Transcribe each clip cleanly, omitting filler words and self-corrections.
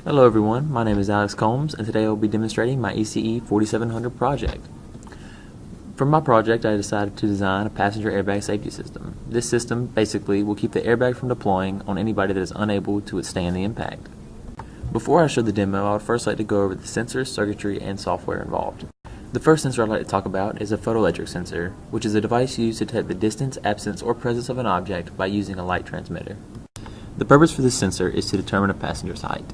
Hello everyone, my name is Alex Combs and today I will be demonstrating my ECE 4700 project. For my project I decided to design a passenger airbag safety system. This system basically will keep the airbag from deploying on anybody that is unable to withstand the impact. Before I show the demo, I would first like to go over the sensors, circuitry, and software involved. The first sensor I'd like to talk about is a photoelectric sensor, which is a device used to detect the distance, absence, or presence of an object by using a light transmitter. The purpose for this sensor is to determine a passenger's height.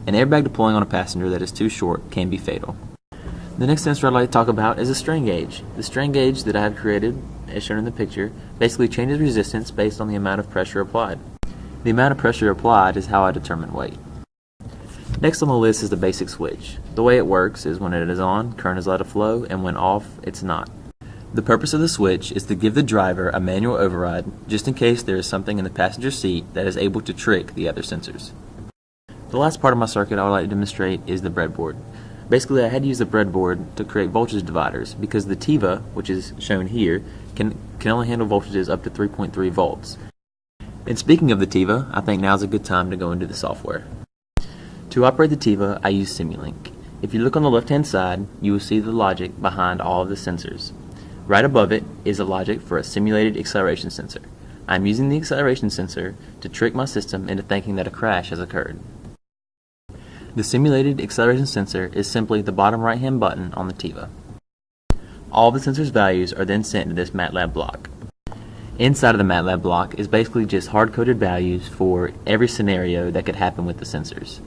An airbag deploying on a passenger that is too short can be fatal. The next sensor I'd like to talk about is a strain gauge. The strain gauge that I have created, as shown in the picture, basically changes resistance based on the amount of pressure applied. The amount of pressure applied is how I determine weight. Next on the list is the basic switch. The way it works is when it is on, current is allowed to flow, and when off, it's not. The purpose of the switch is to give the driver a manual override just in case there is something in the passenger seat that is able to trick the other sensors. The last part of my circuit I would like to demonstrate is the breadboard. Basically, I had to use the breadboard to create voltage dividers because the TIVA, which is shown here, can only handle voltages up to 3.3 volts. And speaking of the TIVA, I think now is a good time to go into the software. To operate the TIVA, I use Simulink. If you look on the left-hand side, you will see the logic behind all of the sensors. Right above it is a logic for a simulated acceleration sensor. I'm using the acceleration sensor to trick my system into thinking that a crash has occurred. The simulated acceleration sensor is simply the bottom right-hand button on the TIVA. All the sensor's values are then sent to this MATLAB block. Inside of the MATLAB block is basically just hard-coded values for every scenario that could happen with the sensors.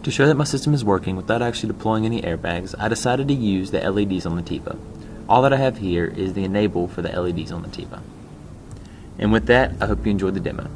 To show that my system is working without actually deploying any airbags, I decided to use the LEDs on the TIVA. All that I have here is the enable for the LEDs on the TIVA. And with that, I hope you enjoyed the demo.